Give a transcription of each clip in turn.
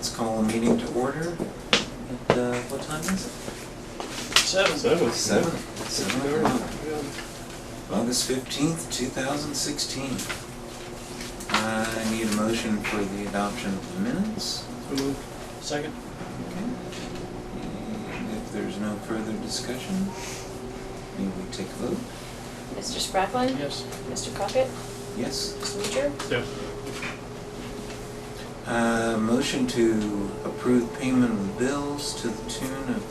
Let's call a meeting to order. At, what time is it? 7. 7 o'clock. August 15th, 2016. I need a motion for the adoption of the minutes. Second. Okay. And if there's no further discussion, may we take a vote? Mr. Sprackline? Yes. Mr. Crockett? Yes. Mr. Mutcher? Yep. Motion to approve payment of bills to the tune of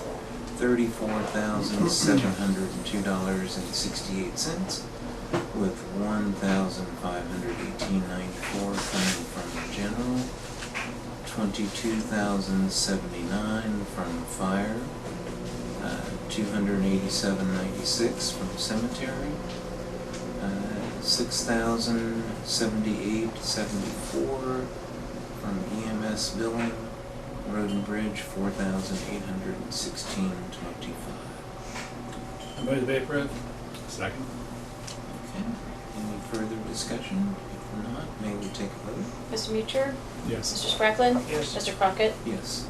$34,702.68, with $1,518.94 coming from general, $22,079 from fire, $287.96 from cemetery, $6,078.74 from EMS billing, road and bridge, $4,816.25. I move the paper. Second. Okay, any further discussion? If not, may we take a vote? Mr. Mutcher? Yes. Mr. Sprackline? Yes. Mr. Crockett? Yes.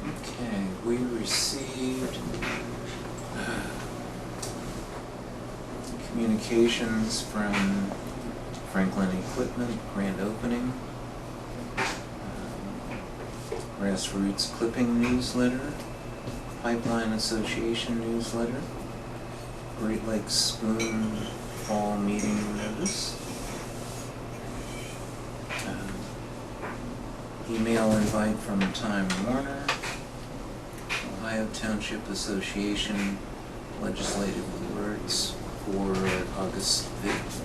Okay, we received communications from Franklin Equipment, grand opening, Grassroots Clipping newsletter, Pipeline Association newsletter, Great Lakes Spoon fall meeting notice, email invite from Time Warner, Ohio Township Association legislative alerts for August 5th.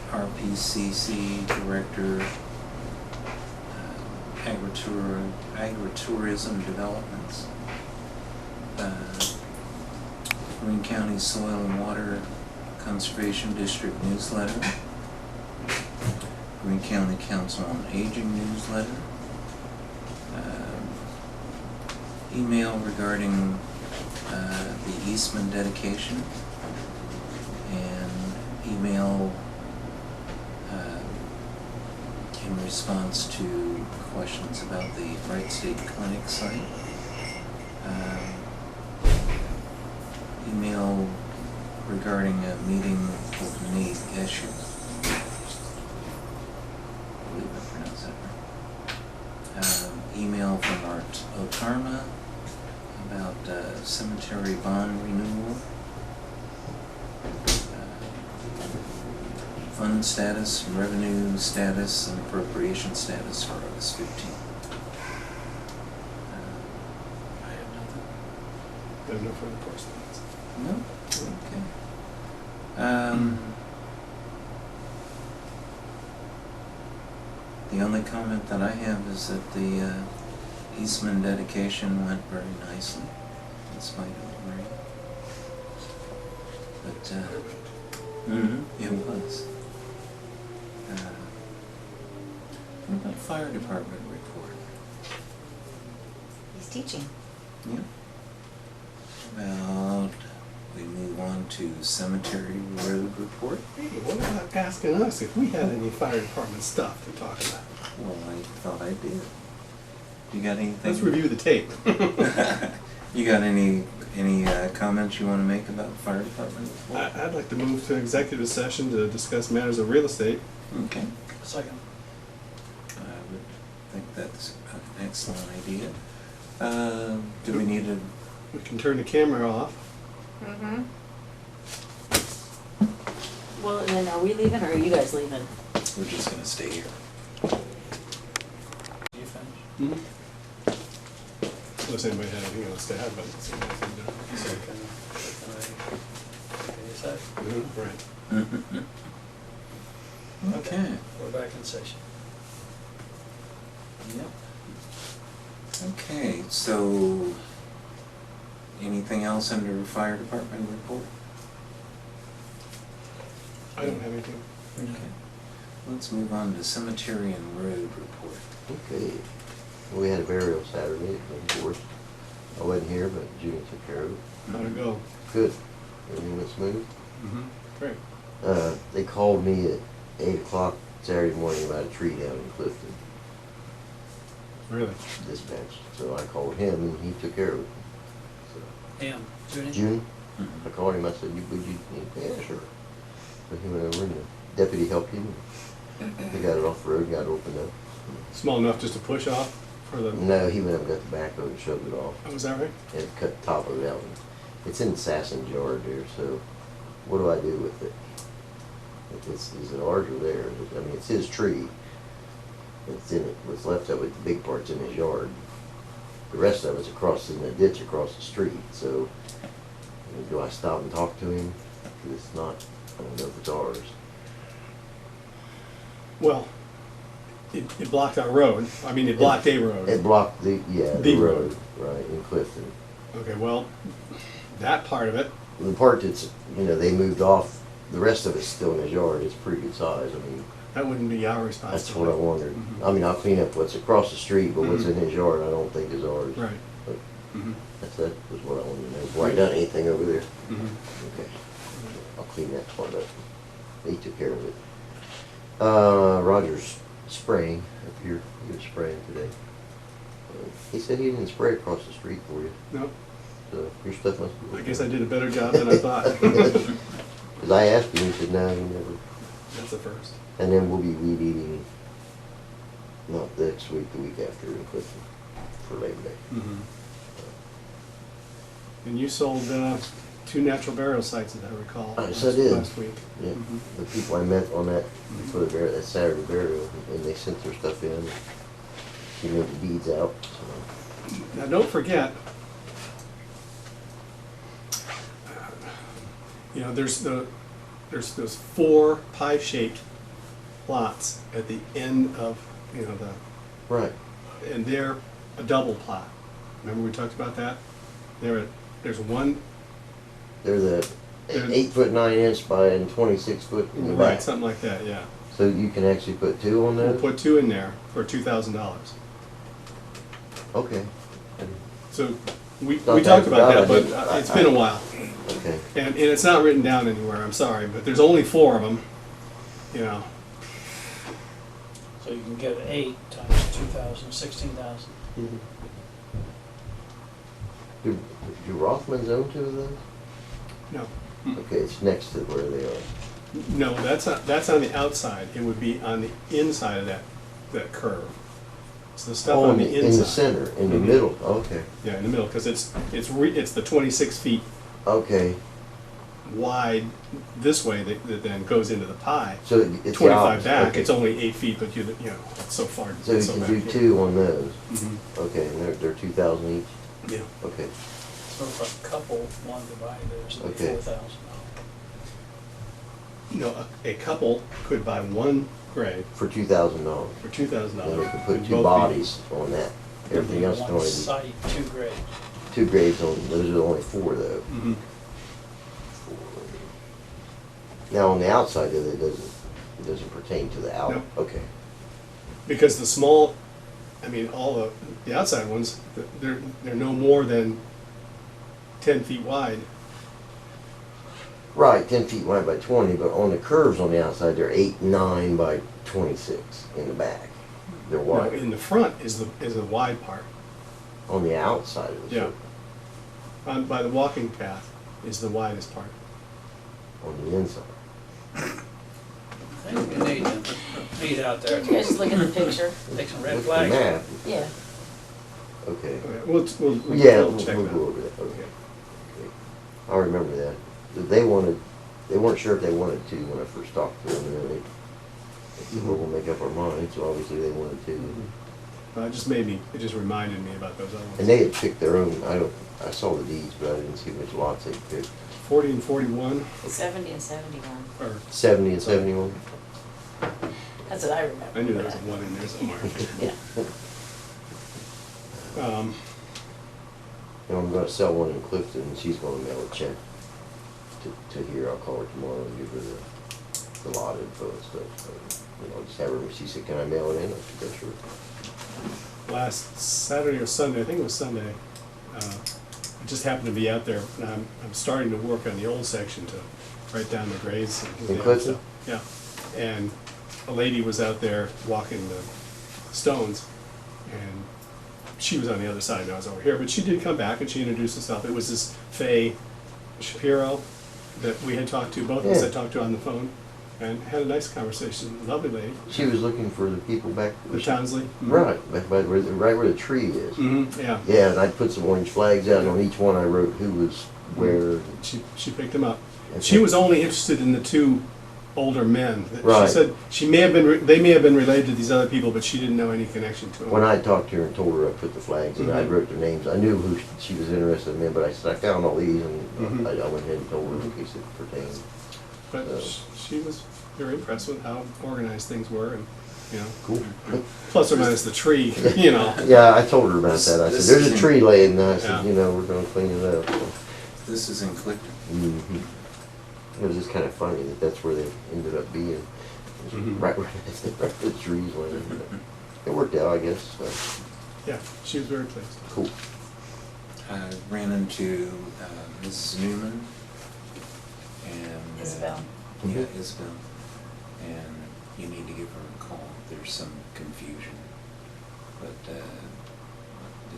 RPCC Director, Agritourism Developments, Greene County Soil and Water Conservation District newsletter, Greene County Council on Aging newsletter, email regarding the Eastman dedication, and email in response to questions about the Bright State Clinic site. Email regarding a meeting with Nate Escher. I believe I pronounced that right. Email from Art Otarma about cemetery bond renewal. Fund status, revenue status, and appropriation status for August 15th. I have nothing. There's no further correspondence. No? Okay. The only comment that I have is that the Eastman dedication went very nicely, in spite of the rain. But, it was. What about fire department report? He's teaching. Yeah. About, we move on to cemetery road report. Hey, what about asking us if we had any fire department stuff to talk about? Well, I thought I did. You got anything? Let's review the tape. You got any comments you want to make about the fire department report? I'd like to move to executive session to discuss matters of real estate. Okay. Second. I would think that's an excellent idea. Do we need to? We can turn the camera off. Mm-hmm. Well, and then are we leaving or are you guys leaving? We're just gonna stay here. You finish? Mm-hmm. Unless anybody had anything else to add, but it's So can you say? right. Okay. We're back in session. Yep. Okay, so anything else under fire department report? I don't have anything. Okay. Let's move on to cemetery and road report. Okay, we had a burial Saturday, of course. I wasn't here, but Judy took care of it. How'd it go? Good. Everything went smooth. Mm-hmm. Great. They called me at 8 o'clock Saturday morning about a tree down in Clifton, Really? dispatch. So I called him and he took care of it. So, Him, Judy? June, Mhm. I called him, I said, would you, yeah, sure. So he went over and the deputy helped him. He got it off the road, got it opened up. Small enough just to push off for the, No, he went up and got the backhoe and shoved it off oh, is that right? and cut the top of it out. It's in Sasson's yard there, so what do I do with it? Is it ours or theirs? I mean, it's his tree. It's in it, what's left of it, the big part's in his yard. The rest of it's across in the ditch across the street, so do I stop and talk to him? 'Cause it's not, I don't know if it's ours. Well, it blocked our road. I mean, it blocked a road. It blocked the The road, right, in Clifton. Okay, well, that part of it, The part that's, they moved off, the rest of it's still in his yard, it's pretty good size, I mean, that wouldn't be our that's what I responsibility. wondered. Mhm. I mean, I'll clean up what's across the street, but what's Mhm. in his yard, I don't think is ours. Right. But Mhm. that was what I wanted to know, before I done anything over there. Mhm. Okay, I'll clean that part up. He took care of it. Roger's spraying up here, he was spraying today. He said he didn't spray across the street for you, No, so your stuff must be. I guess I did a better job than I thought. Because I asked him, he said, no, he never. That's the first. And then we'll be weed eating, not next week, the week after in Clifton for Labor Day. Mhm. And you sold 2 natural burial sites, as I recall. Yes, I did. Last week. Yeah, Mhm. the people I met on that, for that Saturday burial, and they sent their stuff in. He made the deeds out, so. Now, don't forget, there's those 4 pie-shaped plots at the end of, Right, and they're a double plot. Remember we talked about that? There's one, they're the There's- 8'9" by and 26 foot in the right, back. something like that, yeah. So you can actually put 2 on We'll those? put 2 in there for $2,000. Okay, So we Not talked that about that, bad, but I- it's been a while. okay. And it's not written down anywhere, I'm sorry, but there's only 4 of them, So you can get 8 times 2,000, 16,000. Do Rothmans own 2 of those? No. Okay, it's next to where they are. No, that's on the outside. It would be on the inside of that curve. It's the stuff Oh, on the inside. in the center, in the Mhm. middle, okay, Yeah, in the middle, because it's the 26 feet okay. wide this way that then goes into the pie. So it's the 25 opposite, back, okay. it's only 8 feet, but it's so far. So you so can back do here. 2 on those, Mhm. okay, and they're 2,000 each, Yeah. okay. So if a couple wanted to buy theirs, it'd be Okay. $4,000. A couple could buy 1 grave For $2,000. for $2,000. Then we can put and 2 both be- bodies on that. Everything else can One only be site, 2 graves. 2 graves on, those are only 4 though. Mhm. Now on the outside of it doesn't pertain to the out, No. okay. Because the small, all the outside ones, they're no more than 10 feet wide. Right, 10 feet wide by 20, but on the curves on the outside, they're 8'9" by 26 in the back. They're No, wide. in the front is the wide part. On the outside of the Yeah. circle. By the walking path is the widest part. On the inside. I think we need to meet out there, You guys just look at the picture. take some red Look at the flags. map. Yeah. Okay. Okay, we'll Yeah, we'll check we'll that. go over that, okay. Okay. I remember that. They weren't sure if they wanted to when I first talked to them, and then they said, well, we'll make up our mind, so obviously they wanted to. It just reminded me about those other ones. And they had picked their own, I saw the deeds, but I didn't see which lots they picked. 40 and 41, 70 and 71. or 70 and 71? That's what I remember. I knew there was a 1 in there somewhere. Yeah. And I'm gonna sell one in Clifton, and she's gonna mail a check to here. I'll call her tomorrow and give her the lot info and stuff. So, just have her, she said, can I mail it in? I said, yeah, sure. Last Saturday or Sunday, I think it was Sunday, I just happened to be out there, and I'm starting to work on the old section to write down the grades. In Clifton? Yeah, and a lady was out there walking the stones, and she was on the other side and I was over here, but she did come back and she introduced herself. It was this Faye Shapiro that we had talked to, both of us Yeah. had talked to on the phone, and had a nice conversation. Lovely lady. She was looking for the people back. The Townsley. Right, right where the tree is. Mm-hmm, yeah. Yeah, and I put some orange flags out, and on each one I wrote who was where. She picked him up. And She so- was only interested in the two older men. Right. She said she may have been, they may have been related to these other people, but she didn't know any connection to them. When I talked to her and told her I put the flags in, I Mhm. wrote their names. I knew who she was interested in, but I said I found all these, and Mhm. I went ahead and told her in case it pertained. But she was very impressed with how organized things were, and, you know, Cool. plus or minus the tree, you know. Yeah, I told her about that. I This said, "There's is a in- tree laying," and I said, Yeah. "You know, we're gonna clean it up." So, This is in Clifton. mhm. It was just kind of funny that that's where they ended up being, Mhm. right where the trees went. But it worked out, I guess. So, Yeah, she was very pleased. cool. I ran into Mrs. Newman and Isabel. Yeah, Isabel. And you need to give her a call. There's some confusion. But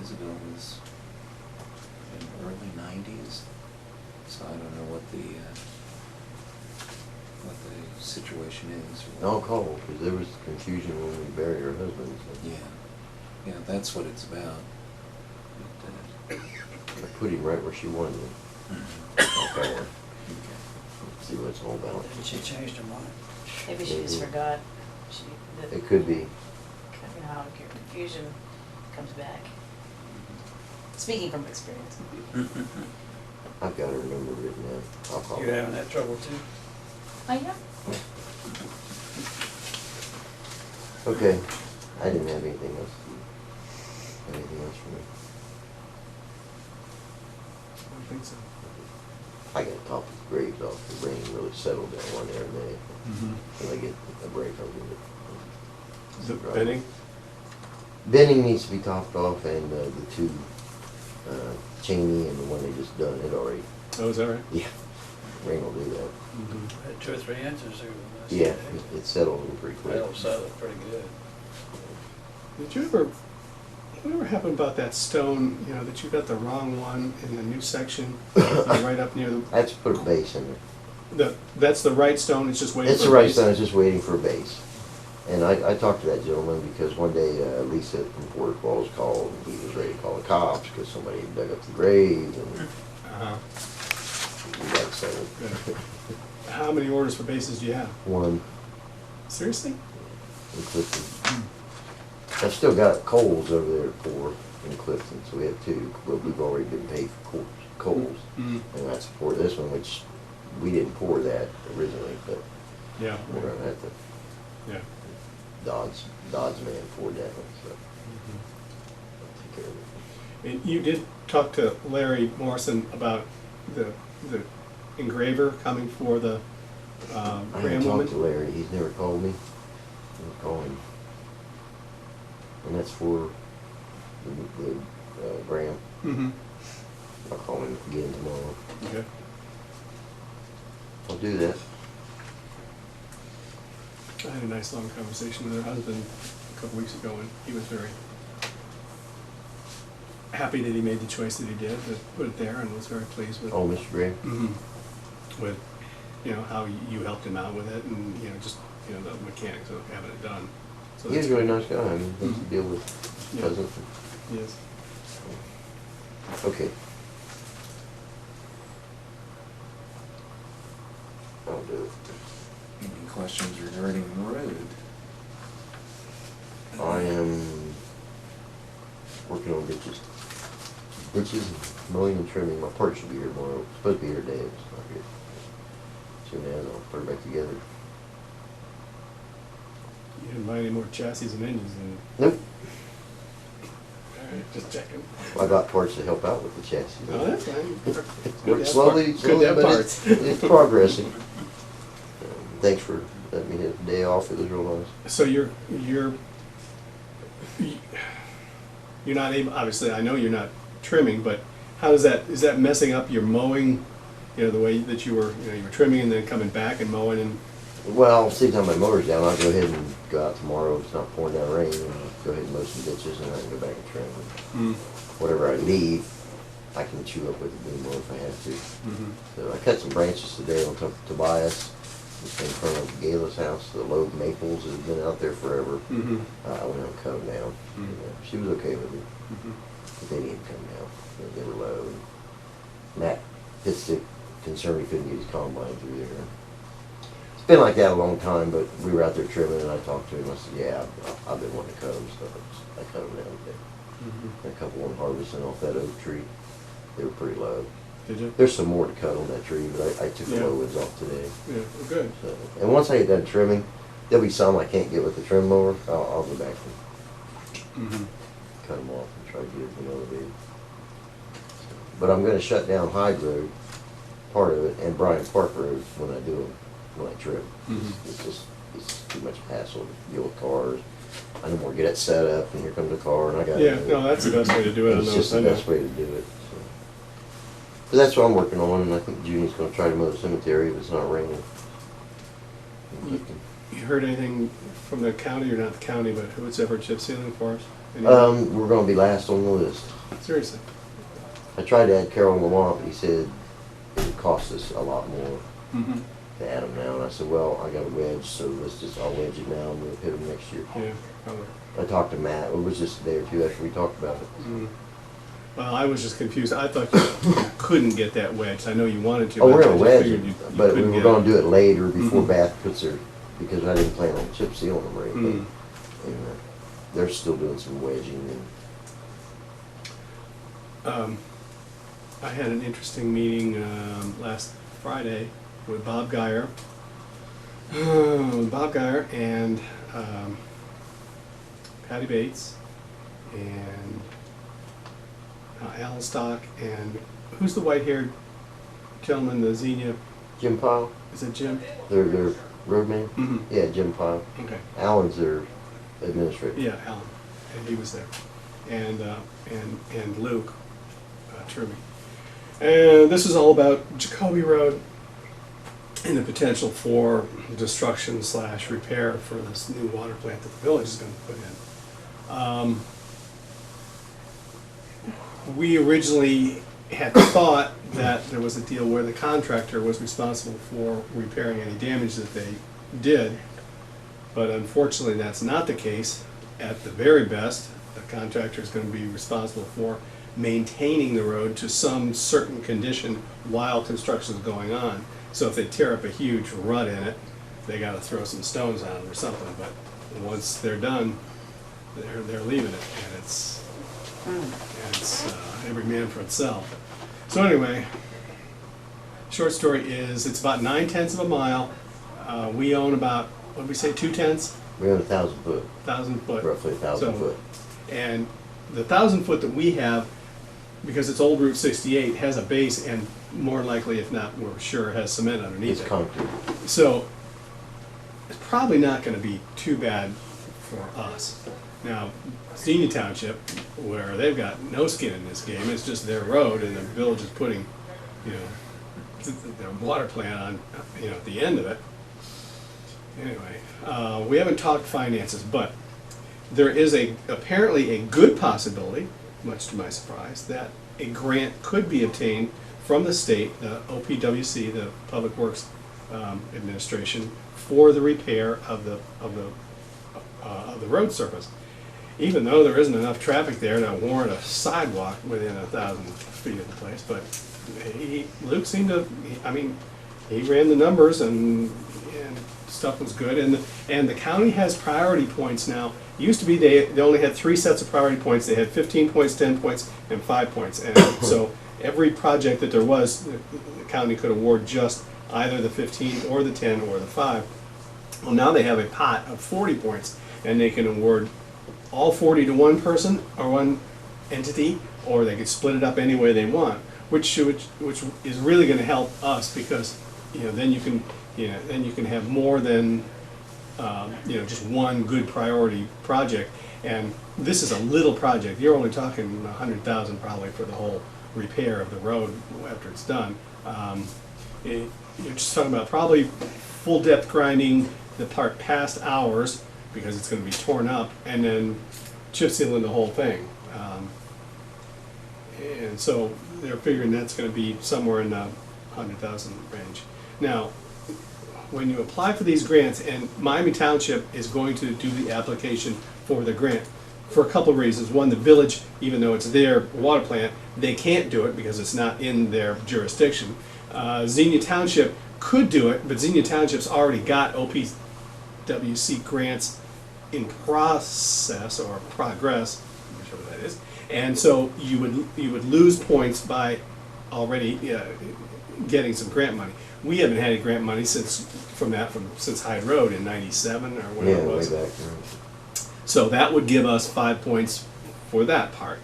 Isabel was in the early 90s, so I don't know what the situation is. or I'll what- call because there was confusion when we buried her husband. So. Yeah, that's what it's about. But, I put him right where she wanted him. I'll call her. See what it's all about. Did she change her mind? Maybe she just forgot. She, the, It could be. you know how your confusion comes back. Speaking from experience. I've got her number written down. I'll call You her. having that trouble too? Oh, yeah? Okay. I didn't have anything else. Anything else for me? I don't think so. I got to top the graves off. The rain really settled down one there in May. When I get a break, I'll give it. The bedding? Bedding needs to be topped off, and the two, Cheney and the one they just done, it already, Oh, is that right? yeah, rain will do that. Had 2 or 3 inches there. last Yeah, day. it settled in pretty quick. That'll settle pretty good. Did you ever, whatever happened about that stone, you know, that you got the wrong one in the new section, right up near I have to put a base in there. that's the right stone, it's just waiting for It's a the right base? stone, it's just waiting for a base. And I talked to that gentleman because one day Lisa from Porter Falls called, and he was ready to call the cops because somebody had dug up the grave, and Uh-huh. we got it settled. Good. How many orders for bases do you have? One Seriously? in Clifton. I've still got coals over there at 4 in Clifton, so we have 2, but we've already been paid for coals. Mm. And that's for this one, which we didn't pour that originally, but Yeah. we're gonna have to, Yeah. Dodds man poured that one, so I'll take care of it. And you did talk to Larry Morrison about the engraver coming for the I Graham haven't woman? talked to Larry, he's never called me. I'll call him. And that's for the Graham. Mm-hmm. I'll call him again tomorrow. Okay. I'll do that. I had a nice long conversation with her husband a couple weeks ago, and he was very happy that he made the choice that he did to put it there, and was very pleased with Oh, Mr. Graham? with, you know, how you helped him out with it, and, you know, just, you know, the mechanics of having it done. So He was that's a really good. nice guy, I mean, he Mhm. deal with Yeah. peasants. Yes. Okay. I'll do it. Any questions regarding the road? I am working on ditches. Ditches, mowing and trimming. My part should be here tomorrow. It's supposed to be here today, but it's not here. Soon as I'll put it back together. You didn't buy any more chassis and engines, and, Nope. all right, just checking. I got parts to help out with the chassis. Oh, that's fine. It's good to Work have slowly, parts. Good to have but parts. it's progressing. Thanks for letting me have the day off. It was real nice. So you're not able, obviously, I know you're not trimming, but how does that, is that messing up your mowing? You know, the way that you were trimming and then coming back and mowing, and Well, see, time my motor's down, I'll go ahead and go out tomorrow, if it's not pouring down rain, and go ahead and mow some ditches, and I can go back and trim. Mm. Whatever I leave, I can chew up with the boom mower if I have to. Mhm. So I cut some branches today on top of Tobias, just in front of Gayla's house, the low maples that have been out there forever. Mhm. I went out and cut them down. Mhm. She was okay with it, Mhm. but they didn't come down. They were low. And Matt Pitstick concerned he couldn't get his combine through there. It's been like that a long time, but we were out there trimming, and I talked to him. I said, "Yeah, I've been wanting to cut them, so I cut them down today." Mhm. A couple on harvesting off that oak tree. They were pretty low. Did you? There's some more to cut on that tree, but I took the Yeah. low ones off today. Yeah, well, good. So, and once I get done trimming, there'll be some I can't get with the trim mower. I'll go back and Mhm. cut them off and try to get them elevated. But I'm gonna shut down Hyde Road, part of it, and Bryan Park Road when I do them, when I trim. Mhm. It's too much hassle to deal with cars. I don't want to get it set up, and here comes a car, and I gotta. Yeah, no, that's the best way to do it on It's those. just I the know. best way to do it. So. But that's what I'm working on, and I think Junie's gonna try to mow the cemetery if it's not raining. You heard anything from the county, or not the county, but who's ever chip sealing for us? Any- We're gonna be last on the list. Seriously? I tried to add Carol Lamont, but he said it would cost us a lot more Mm-hmm. to add them now. And I said, well, I got a wedge, so I'll wedge it now and we'll hit them next year. Yeah, probably. I talked to Matt, it was just a day or two after we talked about it. Mm. Well, I was just confused. I thought you couldn't get that wedged. I know you wanted to. Oh, we're but I gonna just wedge figured it, you but we couldn't were get gonna it. do it later before Mhm. Bath puts her, because I didn't plan on chip sealing them or anything. Mm. And they're still doing some wedging and I had an interesting meeting last Friday with Bob Geyer. Bob Geyer and Patty Bates and Alan Stock and who's the white-haired gentleman, the Xenia? Jim Pyle, Is it Jim? their roadman? Mm-hmm. Yeah, Jim Pyle. Okay. Alan's their administrator. Yeah, Alan, and he was there, and Luke Truby, and this is all about Jacoby Road and the potential for destruction / repair for this new water plant that the village is going to put in. We originally had thought that there was a deal where the contractor was responsible for repairing any damage that they did. But unfortunately, that's not the case. At the very best, the contractor is going to be responsible for maintaining the road to some certain condition while construction is going on. So if they tear up a huge rut in it, they got to throw some stones on it or something. But once they're done, they're leaving it, and it's every man for itself. So anyway, short story is it's about 9/10 of a mile. We own about, what did we say, 2/10? We own 1,000 foot, 1,000 foot. roughly 1,000 So- foot. And the 1,000 foot that we have, because it's old Route 68, has a base and more likely, if not, we're sure, has cement underneath It's it. concrete. So it's probably not going to be too bad for us. Now, Xenia Township, where they've got no skin in this game, it's just their road, and the village is putting, their water plant on, at the end of it. Anyway, we haven't talked finances, but there is apparently a good possibility, much to my surprise, that a grant could be obtained from the state, the OPWC, the Public Works Administration, for the repair of the road surface. Even though there isn't enough traffic there to warrant a sidewalk within 1,000 feet of the place, but Luke seemed to, he ran the numbers and stuff was good, and the county has priority points now. It used to be they only had 3 sets of priority points. They had 15 points, 10 points, and 5 points, and so every project that there was, the county could award just either the 15 or the 10 or the 5. Well, now they have a pot of 40 points, and they can award all 40 to one person or one entity, or they could split it up any way they want, which is really going to help us, because then you can have more than just one good priority project. And this is a little project. You're only talking 100,000 probably for the whole repair of the road after it's done. You're just talking about probably full depth grinding the part past ours, because it's gonna be torn up, and then chip sealing the whole thing. And so they're figuring that's gonna be somewhere in the 100,000 range. Now, when you apply for these grants, and Miami Township is going to do the application for the grant, for a couple of reasons. One, the village, even though it's their water plant, they can't do it because it's not in their jurisdiction. Xenia Township could do it, but Xenia Township's already got OPWC grants in process or progress, whichever that is. And so you would lose points by already getting some grant money. We haven't had any grant money since Hyde Road in '97 or whatever it was. way back there. So that would give us 5 points for that part.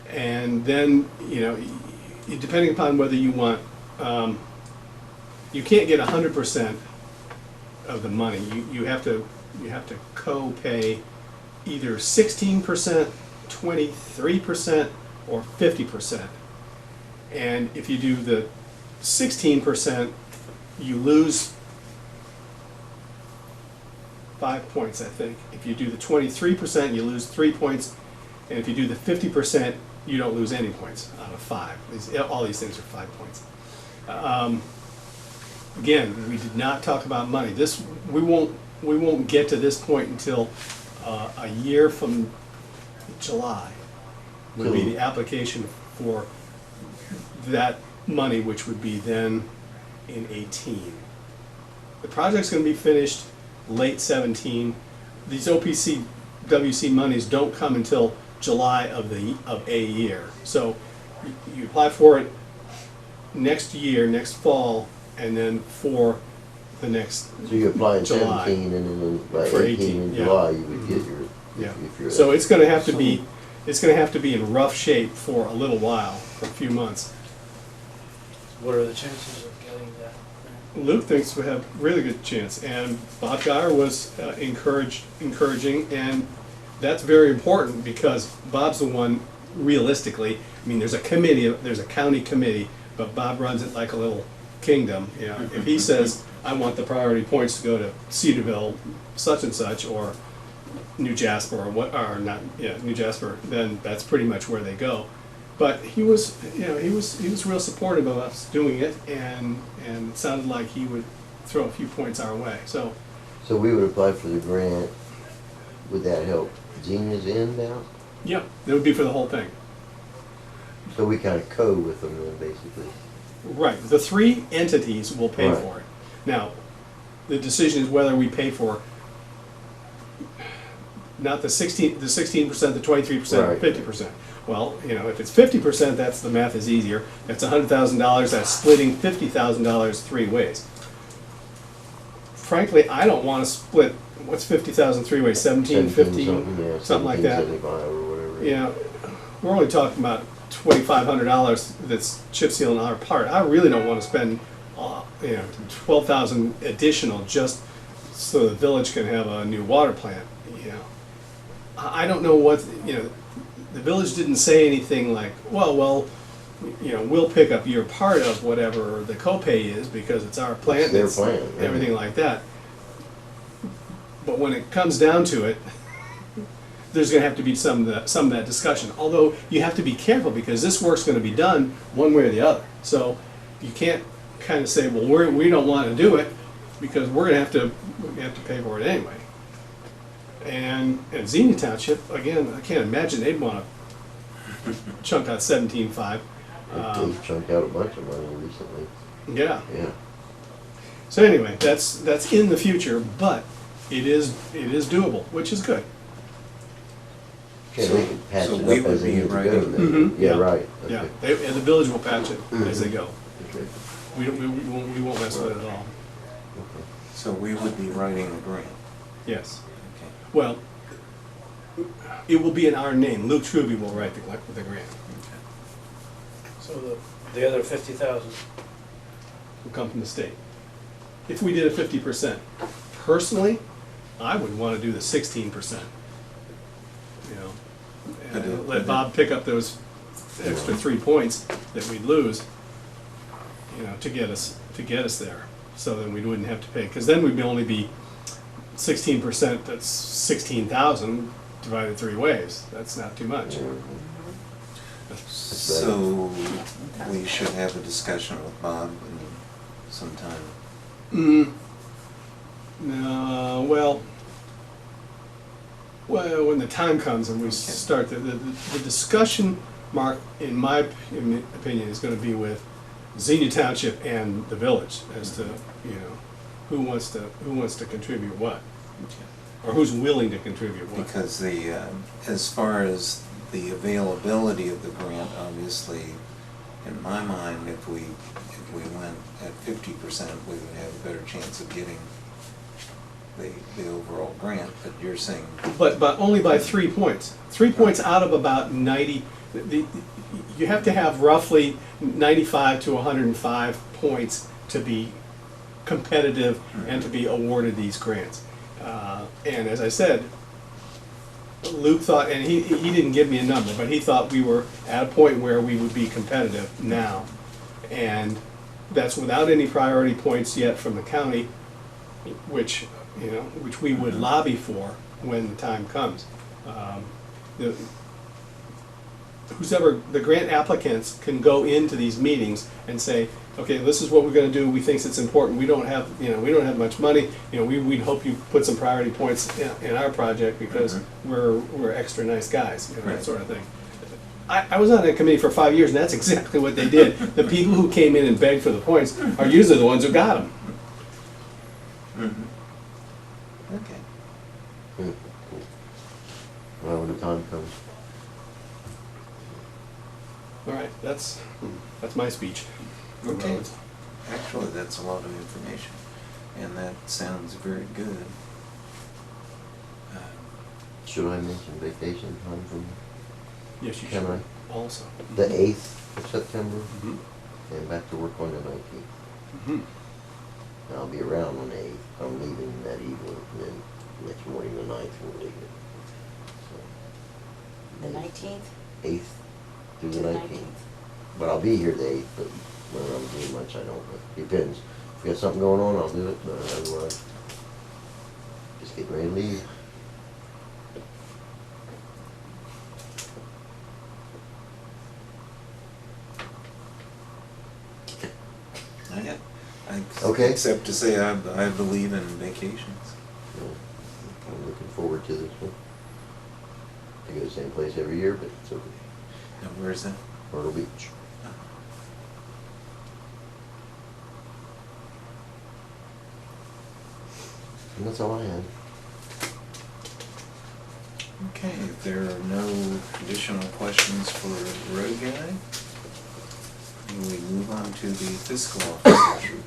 And then, depending upon whether you want, you can't get 100% of the money. You have to co-pay either 16%, 23%, or 50%. And if you do the 16%, you lose 5 points, I think. If you do the 23%, you lose 3 points, and if you do the 50%, you don't lose any points out of 5. All these things are 5 points. Again, we did not talk about money. We won't get to this point until a year from July would be the application for that money, which would be then in 18. The project's going to be finished late 17. These OPWC monies don't come until July of a year. So you apply for it next year, next fall, and then for the next So you apply in July. 17, and then by For 18 in 18, yeah. July, you would get your, Yeah. if you're. So it's going to have to be in rough shape for a little while, for a few months. What are the chances of getting that? Luke thinks we have really good chance, and Bob Geyer was encouraging, and that's very important because Bob's the one, realistically, I mean, there's a county committee, but Bob runs it like a little kingdom. If he says, I want the priority points to go to Cedarville, such and such, or New Jasper, New Jasper, then that's pretty much where they go. But he was real supportive of us doing it, and it sounded like he would throw a few points our way. So So we would apply for the grant. Would that help Xenia's end out? yeah, that would be for the whole thing. So we kind of co with them then, basically. Right. The 3 entities will pay Right. for it. Now, the decision is whether we pay for not the 16%, the 23%, Right. or 50%. Well, if it's 50%, the math is easier. That's $100,000. That's splitting $50,000 3 ways. Frankly, I don't want to split. What's 50,000 3 ways? 17, 15, something like that. 1775 or whatever. We're only talking about $2,500 that's chip sealing our part. I really don't want to spend, $12,000 additional just so the village can have a new water plant. I don't know what the village didn't say anything like, well, we'll pick up your part of whatever the copay is because it's our plant. It's their plant, yeah. Everything like that. But when it comes down to it, there's going to have to be some of that discussion. Although you have to be careful because this work's going to be done one way or the other. So you can't kind of say, well, we don't want to do it because we're going to have to pay for it anyway. And Xenia Township, again, I can't imagine they'd want to chunk out 17.5. They've chunked out a bunch of money recently. Yeah. Yeah. So anyway, that's in the future, but it is doable, which is good. Okay, they can patch So it we up would as they be need to go writing- then. Mhm, Yeah, yeah. right. Yeah, Okay. and the village will patch it as they go. Okay. We won't mess with it at all. Okay. So we would be writing the grant. Yes. Okay. Well, it will be in our name. Luke Truby will write the grant. So the other 50,000, Will come from the state. If we did a 50%, personally, I would want to do the 16%. And let Bob pick up those extra 3 points that we'd lose, to get us there. So then we wouldn't have to pay, because then we'd only be 16%, that's 16,000 divided 3 ways. That's not too much. So we should have a discussion with Bob sometime. No, well, when the time comes and we start, the discussion, Mark, in my opinion, is gonna be with Xenia Township and the village as to, you know, who wants to contribute what, or who's willing to contribute what. Because as far as the availability of the grant, obviously, in my mind, if we went at 50%, we would have a better chance of getting the overall grant, but you're saying. But only by 3 points. 3 points out of about 90, you have to have roughly 95 to 105 points to be competitive and to be awarded these grants. And as I said, Luke thought, and he didn't give me a number, but he thought we were at a point where we would be competitive now. And that's without any priority points yet from the county, which we would lobby for when the time comes. The grant applicants can go into these meetings and say, okay, this is what we're gonna do, we think it's important, we don't have much money, we'd hope you put some priority points in our project because we're extra nice guys, that sort of thing. I was on that committee for 5 years, and that's exactly what they did. The people who came in and begged for the points are usually the ones who got them. Okay. Well, when the time comes. All right, that's my speech. for Okay. roads. Actually, that's a lot of information, and that sounds very good. Should I mention vacation time from Yes, you Can should, also. the 8th of September Mhm. and back to work on the 19th? Mhm. And I'll be around on the 8th. I'm leaving that evening, and then next morning, the 9th, we're leaving. The 19th 8th through to the the 19th. 19th. But I'll be here the 8th, but whether I'm doing much, I don't, but depends. If we got something going on, I'll do it, but otherwise, just get ready to leave. Okay. Except to say I believe in vacations. So, I'm looking forward to this one. I go to the same place every year, but it's okay. Now, where is that? Myrtle Beach. And that's all I had. Okay, if there are no additional questions for the road guy, we move on to the fiscal officer's report.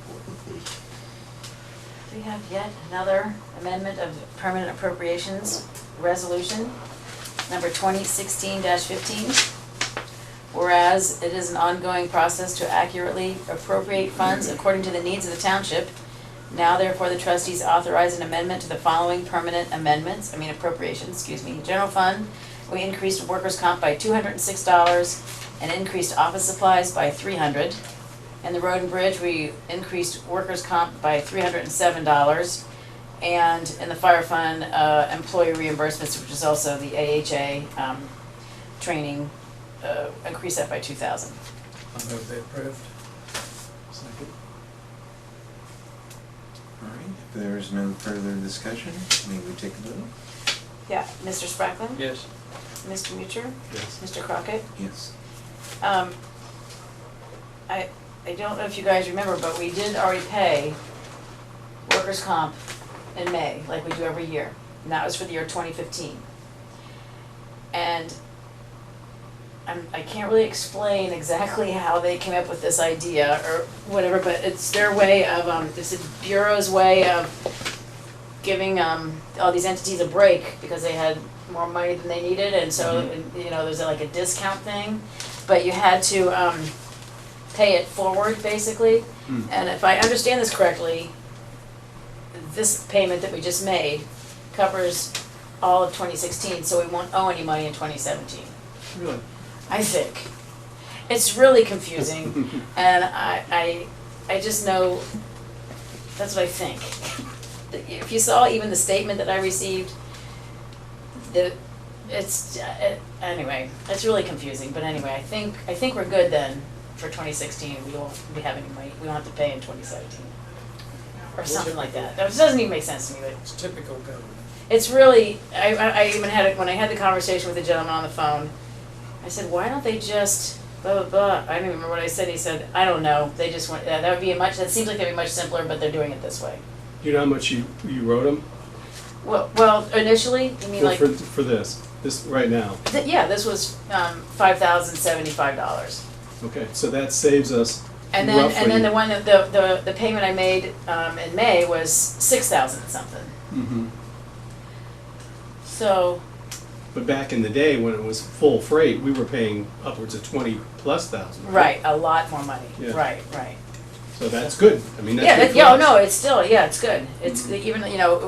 We have yet another amendment of permanent appropriations resolution, number 2016-15. Whereas it is an ongoing process to accurately appropriate funds according to the needs of the township, now therefore the trustees authorize an amendment to the following permanent appropriations. General fund, we increased workers' comp by $206 and increased office supplies by $300. In the road and bridge, we increased workers' comp by $307. And in the fire fund, employee reimbursements, which is also the AHA training, increased that by $2,000. I'll move they approved. Second. All right, if there's no further discussion, may we take a vote? Yeah, Mr. Sprackman? Yes. Mr. Mutcher? Yes. Mr. Crockett? Yes. I don't know if you guys remember, but we did already pay workers' comp in May, like we do every year. And that was for the year 2015. And I can't really explain exactly how they came up with this idea or whatever, but it's their way of, it's the Bureau's way of giving all these entities a break because they had more money than they needed, and so, there's like a discount thing. But you had to pay it forward, basically. And if I understand this correctly, this payment that we just made covers all of 2016, so we won't owe any money in 2017. Really? I think. It's really confusing, and I just know That's what I think. If you saw even the statement that I received, anyway, it's really confusing, but anyway, I think we're good then for 2016. We won't be having any money, we don't have to pay in 2017. Or something like that. That doesn't even make sense to me, but It's typical government. it's really, I even had it, when I had the conversation with the gentleman on the phone, I said, why don't they just blah, blah, blah. I don't even remember what I said. He said, I don't know. They just went, that would be that seems like that'd be much simpler, but they're doing it this way. You know how much you wrote them? Well, initially, you mean like, For this right now? Yeah, this was $5,075. Okay, so that saves us And roughly. then the one that the payment I made in May was 6,000 something. Mhm. So, But back in the day, when it was full freight, we were paying upwards of 20,000+. right, a lot more money. Yeah. Right. So that's good. I mean, that's Yeah, good for yeah, oh us. no, it's still, yeah, it's good. It's even,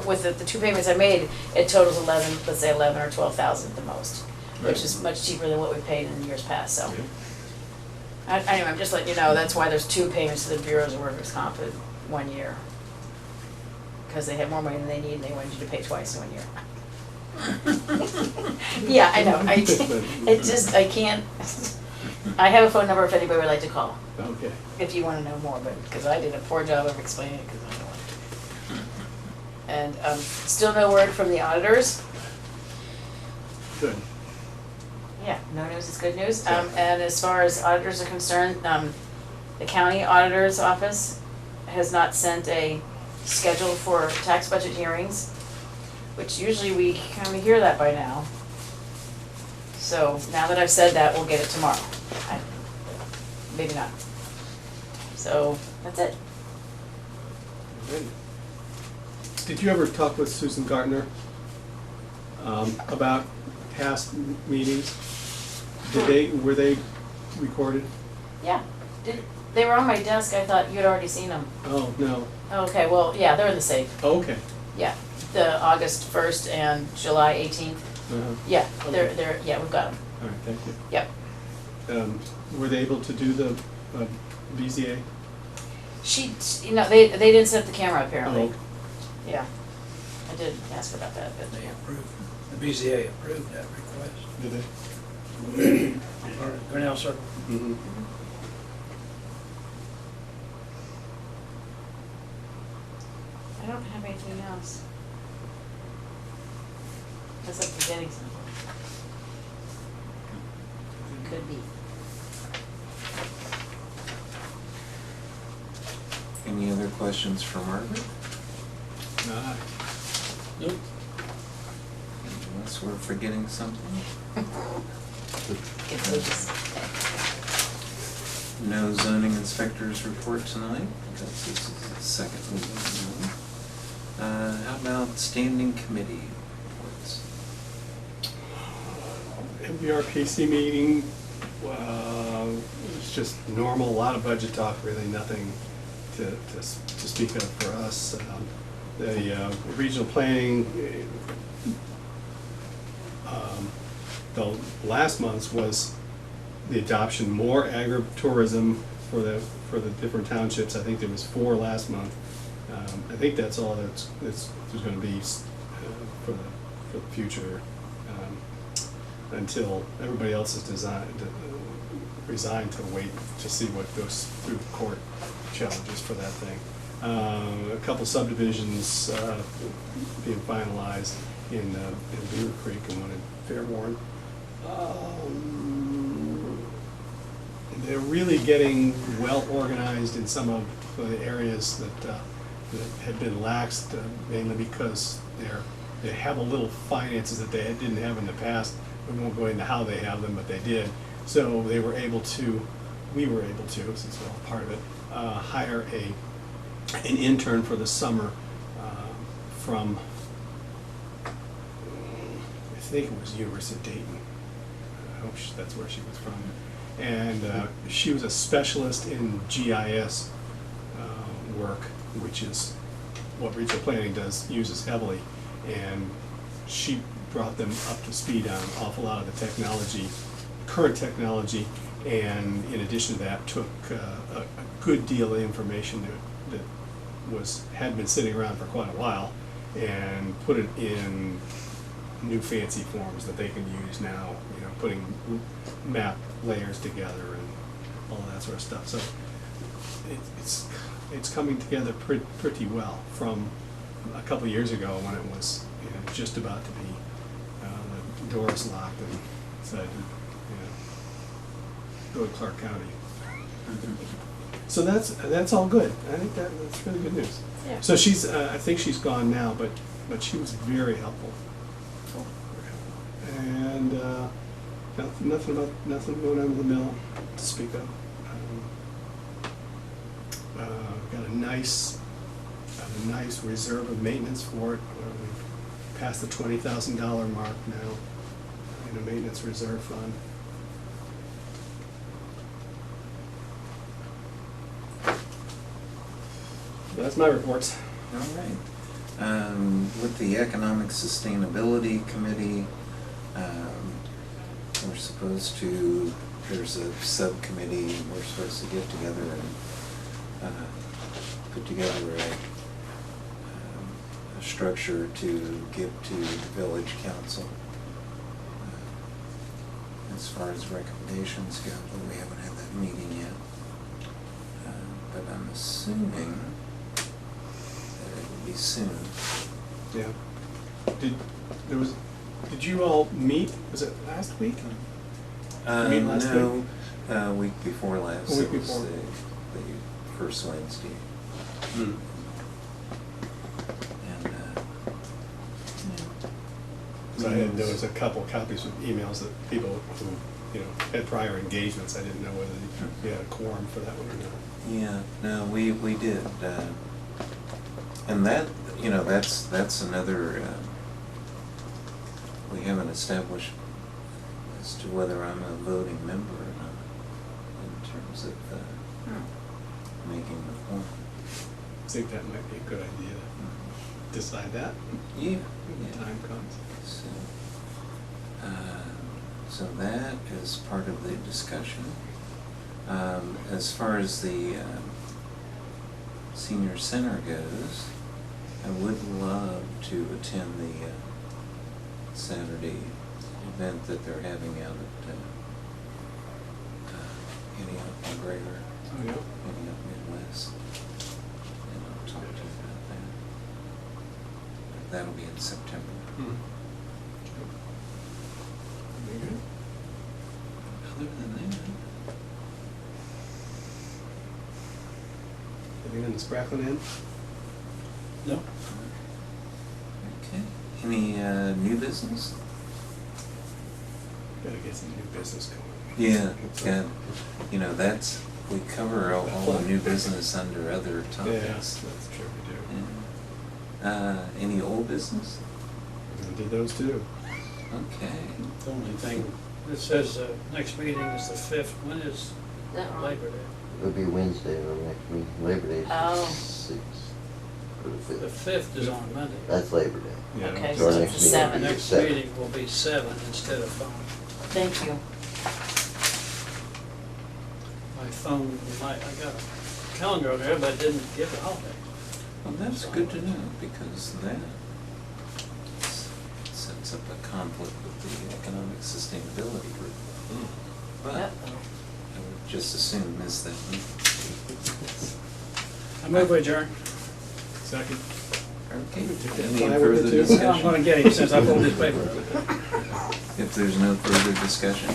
with the two payments I made, it totals 11, let's say 11 or 12,000 at the most, Right. which is much cheaper than what we paid in years past. So, Yeah. anyway, I'm just letting you know that's why there's two payments to the bureaus of workers' comp in 1 year, because they had more money than they need, and they wanted you to pay twice in 1 year. Yeah, I know. I can't. I have a phone number if anybody would like to call, Okay. if you want to know more, but, because I did a poor job of explaining it, because I don't want to. And still no word from the auditors. Good. Yeah, no news is good news. And as far as auditors are concerned, the county auditor's office has not sent a schedule for tax budget hearings, which usually we kind of hear that by now. So now that I've said that, we'll get it tomorrow. Maybe not. So that's it. Good. Did you ever talk with Susan Gartner about past meetings? Were they recorded? Yeah. They were on my desk. I thought you'd already seen them. Oh, no. Okay, well, yeah, they're in the safe. Oh, okay. Yeah, the August 1st and July 18th. Uh-huh. Yeah, Okay. yeah, we've got them. All right, thank you. Yep. Were they able to do the BZA? They didn't set the camera Oh, apparently. okay. Yeah, I did ask about that, but They approved, the BZA approved that request. Did they? Or Grinnell Circle. Mm-hmm. I don't have anything else. Unless I'm forgetting something. Could be. Any other questions for Margaret? Nope. Unless we're forgetting something? Contagious. No zoning inspector's report tonight, because this is the second meeting. How about standing committee reports? MVRPC meeting, it's just normal, a lot of budget talk, really nothing to speak of for us. The regional planning, the last month's was the adoption more agritourism for the different townships. I think there was 4 last month. I think that's all there's going to be for the future until everybody else is resigned to wait to see what goes through court challenges for that thing. A couple subdivisions being finalized in Beaver Creek and one in Fairborn. They're really getting well organized in some of the areas that had been laxed, mainly because they have a little finances that they didn't have in the past. We won't go into how they have them, but they did. So we were able to, since we're all part of it, hire an intern for the summer from, I think it was University of Dayton. I hope that's where she was from. And she was a specialist in GIS work, which is what regional planning uses heavily. And she brought them up to speed on an awful lot of the technology, current technology, and in addition to that, took a good deal of information that had been sitting around for quite a while, and put it in new fancy forms that they can use now, you know, putting map layers together and all that sort of stuff. So it's coming together pretty well from a couple of years ago when it was, you know, just about to be, the doors locked and said, you know, go to Clark County. So that's all good. I think that's really good news. Yeah. So she's, I think she's gone now, but she was very helpful. Cool. And nothing going on with the mill to speak of. Got a nice reserve of maintenance for it. We've passed the $20,000 mark now in a maintenance reserve fund. That's my reports. All right. With the Economic Sustainability Committee, we're supposed to, there's a subcommittee, we're supposed to get together and put together a structure to give to the village council. As far as recommendations go, but we haven't had that meeting yet. But I'm assuming that it will be soon. Yeah. Did you all meet? Was it last week? You mean last No, week before last. A week It was before. the first Wednesday. Hmm. And, So I had, there was a couple copies of emails that people who, you know, had prior engagements. I didn't know whether you had a quorum for that one or not. yeah, no, we did. And that, you know, that's another, we haven't established as to whether I'm a voting member or not in terms of making the form. I think that might be a good idea to decide that Yeah. when the time comes. So that is part of the discussion. As far as the senior center goes, I would love to attend the Saturday event that they're having out at Antioch McGregor, Oh, yeah? Antioch Midwest. And I'll talk to you about that. That'll be in September. Hmm. Very good. Other than that, Anything in the Sprackling Inn? No? okay. Any new business? Gotta get some new business going. Yeah, you know, that's, we cover all the new business under other Yes, topics. that's true, we do. Yeah. Any old business? We did those too. Okay. The only thing, it says next meeting is the 5th. When is That wrong? Labor Day? It'll be Wednesday, our next meeting, Labor Day is Oh. the 6th, or the The 5th. 5th is on Monday. That's Labor Day. Yeah. Okay, So our so next it's meeting will seven. be the Next 7th. meeting will be 7 instead of 5. Thank you. My phone, I got a calendar on there, but it didn't give the holiday. Well, that's good to know, because that sets up a conflict with the Economic Sustainability Group. But Yep. I would just as soon miss that one. I move we adjourn. Second. Okay, Take that any plywood further too. I'm discussion? gonna get him since I pulled his paper. If there's no further discussion,